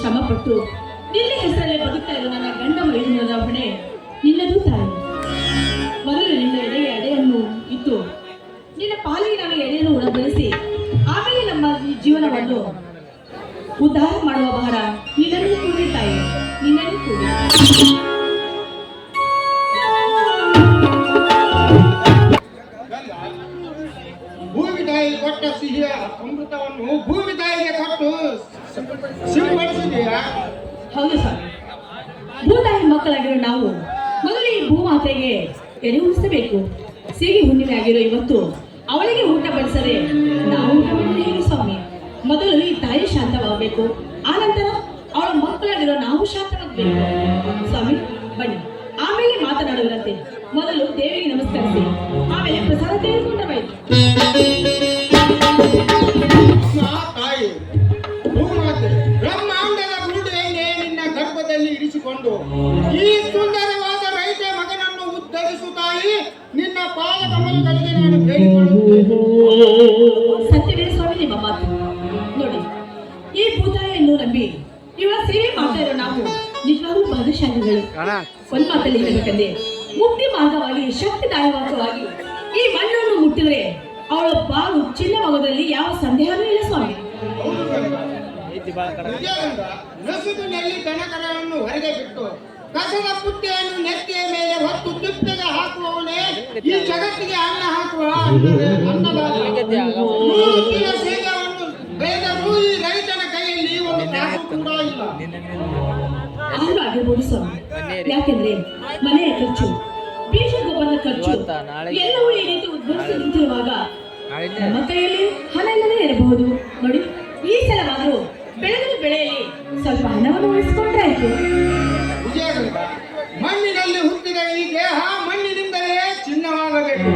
ಶ್ರಮಪಟ್ಟು ನಿನ್ನ ಹೆಸರಲ್ಲೇ ಬದುಕ್ತಾ ಇರೋ ನನ್ನ ಗಂಡ ಮೈದುನರ ಹೊಣೆ ನಿನ್ನದು ತಾಯಿ. ಮೊದಲು ನಿನ್ನ ಎಡೆಯ ಎಡೆಯನ್ನು ಇತ್ತು, ನಿನ್ನ ಪಾಲಿಗೆ ನಾನು ಎಡೆಯನ್ನು ಉಣಬಡಿಸಿ ಆಮೇಲೆ ನಮ್ಮ ಜೀವನವನ್ನು ಉದ್ಧಾರ ಮಾಡುವ ಭಾರ ನಿನ್ನನ್ನು ಕೂಡಿ ತಾಯಿ, ನಿನ್ನನ್ನು ಕೂಡಿ. ಭೂಮಿ ತಾಯಿ ಕೊಟ್ಟ ಸಿಹಿಯ ಅಮೃತವನ್ನು ಭೂಮಿ ತಾಯಿಗೆ ಕೊಟ್ಟು ಸಿಂಪಡಿಸಿದೆಯಾ? ಹೌದು ಸ್ವಾಮಿ, ಭೂತಾಯಿ ಮಕ್ಕಳಾಗಿರೋ ನಾವು ಮೊದಲು ಈ ಭೂಮಾತೆಗೆ ಎಡೆ ಉಣಿಸಬೇಕು. ಸಿಹಿ ಹುಣ್ಣಿಮೆ ಆಗಿರೋ ಇವತ್ತು ಅವಳಿಗೆ ಊಟ ಬಡಿಸದೆ ನಾವು ಊಟ ಮಾಡಿದ್ರೆ ಹೇಗೆ ಸ್ವಾಮಿ? ಮೊದಲು ಈ ತಾಯಿ ಶಾಂತವಾಗಬೇಕು, ಆನಂತರ ಅವಳ ಮಕ್ಕಳಾಗಿರೋ ನಾವು ಶಾಂತವಾಗಬೇಕು. ಸ್ವಾಮಿ ಬನ್ನಿ, ಆಮೇಲೆ ಮಾತನಾಡುವುದಂತೆ. ಮೊದಲು ದೇವಿಗೆ ನಮಸ್ಕರಿಸಿ ಆಮೇಲೆ ಪ್ರಸಾದ ತೆಗೆದುಕೊಂಡವಾಯಿತು. ತಾಯಿ ಭೂಮಾತೆ ಬ್ರಹ್ಮಾಂಡದ ಗುರುಡೆಯನ್ನೇ ನಿನ್ನ ಗರ್ಭದಲ್ಲಿ ಇರಿಸಿಕೊಂಡು ಈ ಸುಂದರವಾದ ರೈತ ಮಗನನ್ನು ಉದ್ಧರಿಸು ತಾಯಿ. ನಿನ್ನ ಪಾದ ಕಮಲಗಳಿಗೆ ನಾನು ಬೇಡಿಕೊಳ್ಳುತ್ತೇನೆ. ಸತ್ಯವೇ ಸ್ವಾಮಿ ನಿಮ್ಮ ಮಾತು. ನೋಡಿ, ಈ ಭೂತಾಯಿಯನ್ನು ನಂಬಿ ಇವಳ ಸೇವೆ ಮಾಡ್ತಾ ಇರೋ ನಾವು ನಿಜವಾಗೂ ಭಾಗ್ಯಶಾಲಿಗಳು. ಒಂದ್ ಮಾತಲ್ಲಿ ಹೇಳಬೇಕಂದ್ರೆ ಮುಕ್ತಿ ಮಾರ್ಗವಾಗಿ ಶಕ್ತಿದಾಯಕವಾಗಿ ಈ ಮಣ್ಣನ್ನು ಮುಟ್ಟಿದ್ರೆ ಅವಳ ಬಾಳು ಚಿನ್ನವಾಗೋದ್ರಲ್ಲಿ ಯಾವ ಸಂದೇಹನೂ ಇಲ್ಲ ಸ್ವಾಮಿ. ನಸುಕಿನಲ್ಲಿ ದನಕರವನ್ನು ಹೊರಗೆ ಬಿಟ್ಟು ಕಸದ ಪುಟ್ಟೆಯನ್ನು ನೆತ್ತಿಯ ಮೇಲೆ ಹೊತ್ತು ತಿಪ್ಪೆಗೆ ಹಾಕುವವನೇ ಈ ಜಗತ್ತಿಗೆ ಅನ್ನ ಹಾಕುವ ಸೇವೆಯನ್ನು ಬೇದರೂ ಈ ರೈತನ ಕೈಯಲ್ಲಿ ಒಂದು ಕಾಸು ಕೂಡ ಇಲ್ಲ. ಆಗಿರ್ಬೋದು ಸ್ವಾಮಿ, ಯಾಕೆಂದ್ರೆ ಮನೆಯ ಖರ್ಚು, ಬೀಜ ಗೊಬ್ಬರದ ಖರ್ಚು ಎಲ್ಲವೂ ಈ ರೀತಿ ಉದ್ಭವಿಸಿ ನಿಂತಿರುವಾಗ ನಮ್ಮ ಕೈಯಲ್ಲಿ ಹಣ ಇಲ್ಲದೆ ಇರಬಹುದು. ನೋಡಿ, ಈ ಸಲವಾದರೂ ಬೆಳೆದ ಬೆಳೆಯಲ್ಲಿ ಸ್ವಲ್ಪ ಹಣವನ್ನು ಉಳಿಸಿಕೊಂಡ್ರೆ ಆಯ್ತು. ವಿಜಯಗೌಡ, ಮಣ್ಣಿನಲ್ಲಿ ಹುಟ್ಟಿದ ಈ ದೇಹ ಮಣ್ಣಿನಿಂದಲೇ ಚಿನ್ನವಾಗಬೇಕು.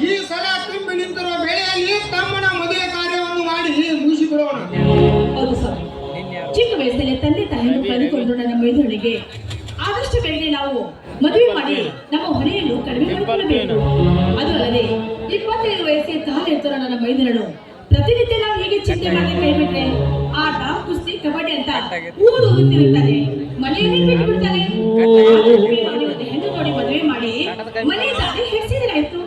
ಈ ಸಲ ತುಂಬಿ ನಿಂತಿರುವ ಬೆಳೆಯಲ್ಲಿ ತಮ್ಮನ ಮದುವೆ ಕಾರ್ಯವನ್ನು ಮಾಡಿ ಮುಗಿಸಿಬಿಡೋಣ. ಹೌದು ಸ್ವಾಮಿ, ಚಿಕ್ಕ ವಯಸ್ಸಲ್ಲಿ ತಂದೆ ತಾಯಿಯನ್ನು ಕಳೆದುಕೊಂಡು ನನ್ನ ಮೈದುನಿಗೆ ಆದಷ್ಟು ಬೇಗನೆ ನಾವು ಮದುವೆ ಮಾಡಿ ನಮ್ಮ ಹೊಣೆಯನ್ನು ಕಡಿಮೆ ಮಾಡಿಕೊಳ್ಳಬೇಕು. ಅದು ಅಲ್ಲದೆ 25 ವಯಸ್ಸಿಗೆ ಕಾಲಿರ್ತಾರ ನನ್ನ ಮೈದುನನು ಪ್ರತಿನಿತ್ಯ ನಾವು ಹೀಗೆ ಚಿಂತೆ ಮಾಡಿ ಕೈ ಬಿಟ್ರೆ ಆಟ, ಕುಸ್ತಿ, ಕಬಡ್ಡಿ ಅಂತ ಊರು ಹೋಗುತ್ತಿರುತ್ತಾನೆ, ಮನೆಯಲ್ಲಿ ಬಿಟ್ಟು ಬಿಡ್ತಾನೆ. ಒಂದು ಹೆಣ್ಣು ನೋಡಿ ಮದುವೆ ಮಾಡಿ ಮನೆ ದಾರಿ ಹಿಡಿಸಿದ್ರಾಯ್ತು.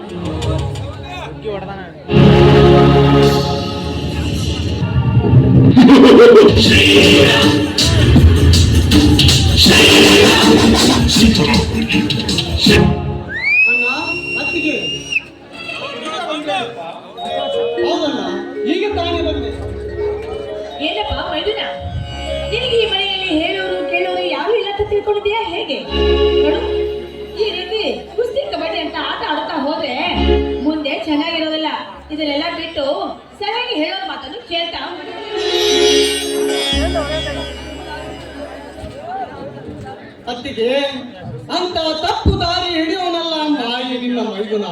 ಅಣ್ಣ, ಅತ್ತಿಗೆ ಹೌದಣ್ಣ, ಈಗ ತಾನೇ ಬಂದೆ. ಏನಪ್ಪ ಮೈದುನ, ನಿನಗೆ ಈ ಮನೆಯಲ್ಲಿ ಹೇಳೋರು ಕೇಳೋರು ಯಾರು ಇಲ್ಲ ಅಂತ ತಿಳ್ಕೊಂಡಿದ್ಯಾ ಹೇಗೆ? ನೋಡು, ಈ ರೀತಿ ಕುಸ್ತಿ ಕಬಡ್ಡಿ ಅಂತ ಆಟ ಆಡ್ತಾ ಹೋದ್ರೆ ಮುಂದೆ ಚೆನ್ನಾಗಿರೋದಿಲ್ಲ. ಇದನ್ನೆಲ್ಲ ಬಿಟ್ಟು ಸರಿಯಾಗಿ ಹೇಳೋ ಮಾತನ್ನು ಕೇಳ್ತಾ ಅತ್ತಿಗೆ, ಅಂತ ತಪ್ಪು ದಾರಿ ಹಿಡಿಯೋನಲ್ಲ ಅಂದ ಈ ನಿನ್ನ ಮೈದುನ.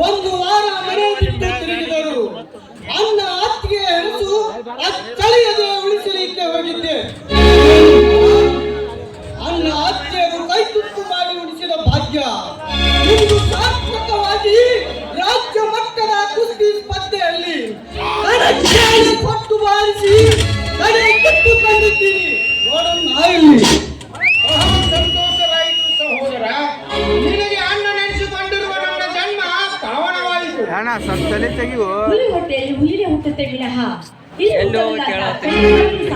ಒಂದು ವಾರ ಮನೆ ಬಿಟ್ಟು ತಿರುಗಿದರು. ಅನ್ನ ಅತ್ತಿಗೆ ಹೆಸರು ಅಚ್ಚಳಿಯದೆ ಉಳಿಸಲಿಕ್ಕೆ ಹೋಗಿದ್ದೆ. ಅನ್ನ ಅತ್ತಿಗೆಯರು ಕೈ ತುತ್ತು ಮಾಡಿ ಉಳಿಸಿದ ಭಾಗ್ಯ ಇಂದು ಸಾರ್ಥಕವಾಗಿ ರಾಜ್ಯ ಮಟ್ಟದ ಕುಸ್ತಿ ಸ್ಪರ್ಧೆಯಲ್ಲಿ ಪಟ್ಟು ಬಾರಿಸಿ ಕಡೆ ಕಿತ್ತು ತಂದಿದ್ದೀನಿ. ನೋಡೋಣ ಇಲ್ಲಿ. ಸಂತೋಷವಾಯಿತು ಸಹೋದರ. ನಿನಗೆ ಅನ್ನ ನೆನೆಸಿಕೊಂಡಿರುವ ನನ್ನ ಜನ್ಮ ಪಾವನವಾಯಿತು. ಅಣ್ಣ ಸ್ವಲ್ಪ ತಲೆ ತೆಗಿವು. ಹುಲಿ ಹೊಟ್ಟೆಯಲ್ಲಿ ಹುಲಿನೇ ಹುಟ್ಟುತ್ತೆ ವಿನಃ ಎಲ್ಲಿ ಹೋಗಿ ಕೇಳತ್ತೆ?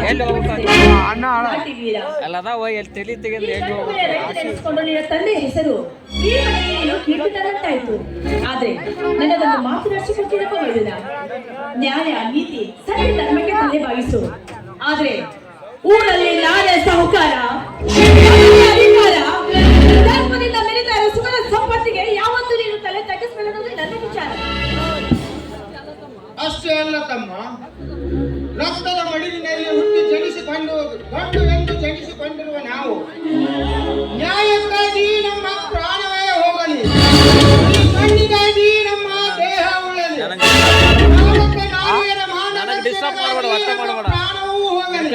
ಎಲ್ಲಿ ಹೋಗ್ಬೇಕು? ಅಣ್ಣ ಅಲ್ಲದ ಹೋಗಿ ಎಲ್ಲಿ ತಲೆ ತೆಗೆದ್ರೆ ಎಲ್ಲಿ ನೆನೆಸ್ಕೊಂಡು ನಿನ್ನ ತಂದೆ ಹೆಸರು ಈ ಮನೆಯಲ್ಲಿ ಕೀರ್ತಿದಂತಾಯ್ತು. ಆದ್ರೆ ನನ್ನದೊಂದು ಮಾತು ನಡೆಸಿಕೊಟ್ಟಿರಪ್ಪ ಮೈದುನ. ನ್ಯಾಯ, ನೀತಿ, ಸತ್ಯ, ಧರ್ಮಕ್ಕೆ ತಲೆ ಬಾಗಿಸು. ಆದ್ರೆ ಊರಲ್ಲಿ ನಾನೇ ಸಾಹುಕಾರ, ಅಧಿಕಾರ, ಧರ್ಮದಿಂದ ಮೆರೆದ ಸುಖದ ಸಂಪತ್ತಿಗೆ ಯಾವತ್ತೂ ನೀನು ತಲೆ ತಗ್ಗಿಸಬೇಕನ್ನೋದು ನನ್ನ ವಿಚಾರ. ಅಷ್ಟೇ ಅಲ್ಲ ತಮ್ಮ, ರಕ್ತದ ಮಡಿಲಿನಲ್ಲಿ ಹುಟ್ಟಿ ಜನಿಸಿಕೊಂಡು ಗಂಡು ಎಂದು ಜನಿಸಿಕೊಂಡಿರುವ ನಾವು ನ್ಯಾಯಕ್ಕಾಗಿ ನಮ್ಮ ಪ್ರಾಣವೇ ಹೋಗಲಿ, ಈ ಕಣ್ಣಿಗಾಗಿ ನಮ್ಮ ದೇಹ ಉಳ್ಳಲಿ, ನಾಲ್ಕು ನಾಲಿಗೆಯ ಮಾನದ ಪ್ರಾಣವೂ ಹೋಗಲಿ.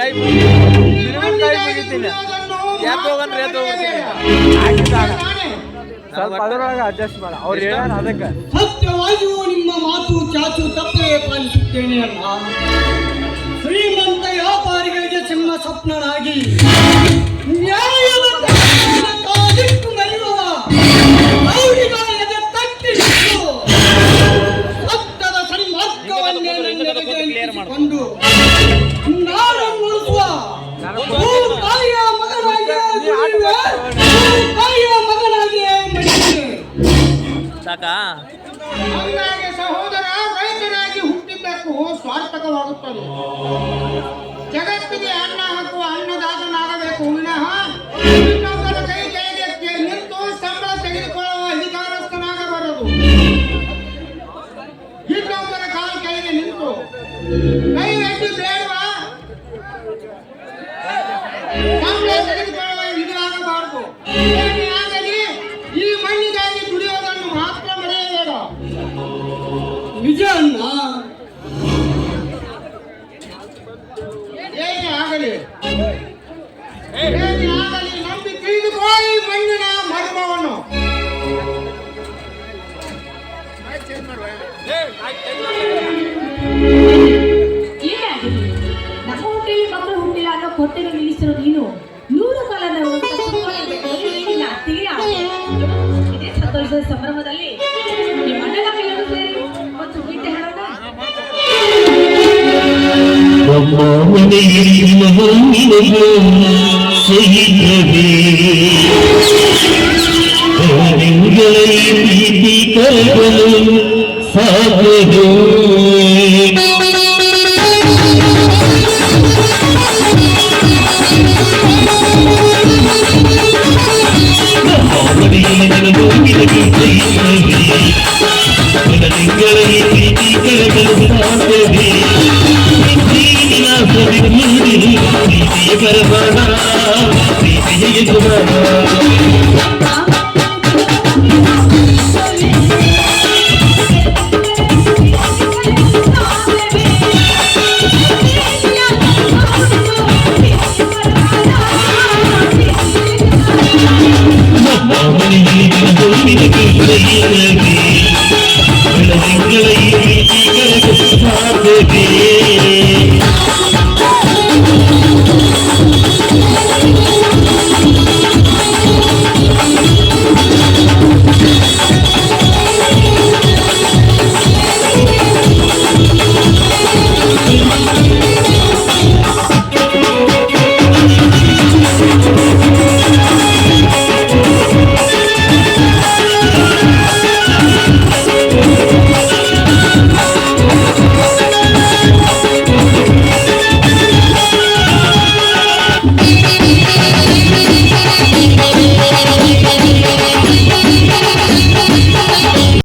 ಸ್ವಲ್ಪ ಅದರೊಳಗೆ ಅಡ್ಜಸ್ಟ್ ಮಾಡ. ಅವ್ರು ಹೇಳೋಣ ಅದಕ್ಕೆ. ಸತ್ಯವಾಗಿಯೂ ನಿಮ್ಮ ಮಾತು ಚಾಚು ತಪ್ಪೇ ಪಾಲಿಸುತ್ತೇನೆ ಅಲ್ಲ. ಶ್ರೀಮಂತ ವ್ಯಾಪಾರಿಗಳಿಗೆ ಸಿಂಹ ಸ್ವಪ್ನನಾಗಿ ನ್ಯಾಯದ ಕಾದಿಟ್ಟು ಮೆರೆಯುವ ರೌಡಿಗಳ ಎದೆ ತಟ್ಟಿ ಸತ್ಯದ ಸನ್ಮಾರ್ಗವನ್ನೇ ನೆನೆಸಿಕೊಂಡು ನಾಡನ್ನು ಉಳಿಸುವ ತಾಯಿಯ ಮಗನಾಗಿ ತಾಯಿಯ ಮಗನಾಗಿ ಸಾಕಾ? ಹಂಗಾಗಿ ಸಹೋದರ, ರೈತನಾಗಿ ಹುಟ್ಟಿದ್ದಕ್ಕೂ ಸ್ವಾರ್ಥಕವಾಗುತ್ತದೆ. ಜಗತ್ತಿಗೆ ಅನ್ನ ಹಾಕುವ ಅನ್ನದಾತನಾಗಬೇಕು ವಿನಃ ಇನ್ನೊಬ್ಬರ ಕೈ ಕೆಳಗೆ ನಿಂತು ಸಂಬಳ ತೆಗೆದುಕೊಳ್ಳುವ ಅಧಿಕಾರಸ್ಥನಾಗಬಾರದು. ಇನ್ನೊಬ್ಬರ ಕಾಲು ಕೆಳಗೆ ನಿಂತು ಕೈ ಎದ್ದು ಬೇಡುವ ಸಂಬಳ ತೆಗೆದುಕೊಳ್ಳುವ ಇದಾಗಬಾರದು. ಏನೇ ಆಗಲಿ ಈ ಮಣ್ಣಿಗಾಗಿ ದುಡಿಯೋದನ್ನು ಮಾತ್ರ ಮರೆಯಬೇಡ. ನಿಜ ಅನ್ನ. ಏನೇ ಆಗಲಿ ನಂಬಿ ತಿಳಿದುಕೋ ಈ ಮಣ್ಣಿನ ಮರ್ಮವನ್ನು. ಏನೇ ಆಗಿರ್ಲಿ, ನಮ್ಮ ಹೊಟ್ಟೆಯಲ್ಲಿ ಮಕ್ಕಳು ಹುಟ್ಟಿಲ್ಲ ಅನ್ನೋ ಹೊಟ್ಟೆಗೆ ನಿಲ್ಲಿಸಿರೋ ನೀನು 100 ಕಾಲದ ನಿನ್ನ ಅತ್ತಿಗೆ ಆಸೆ. ಇದೇ ಸಂತೋಷದ ಸಂಭ್ರಮದಲ್ಲಿ ನಿಮ್ಮ ಅಣ್ಣನ ಕೈಯನ್ನು ಸೇರಿ ಮತ್ತು ಗೀತೆ ಹಾಡೋಣ. ಮನೆಯಲ್ಲಿ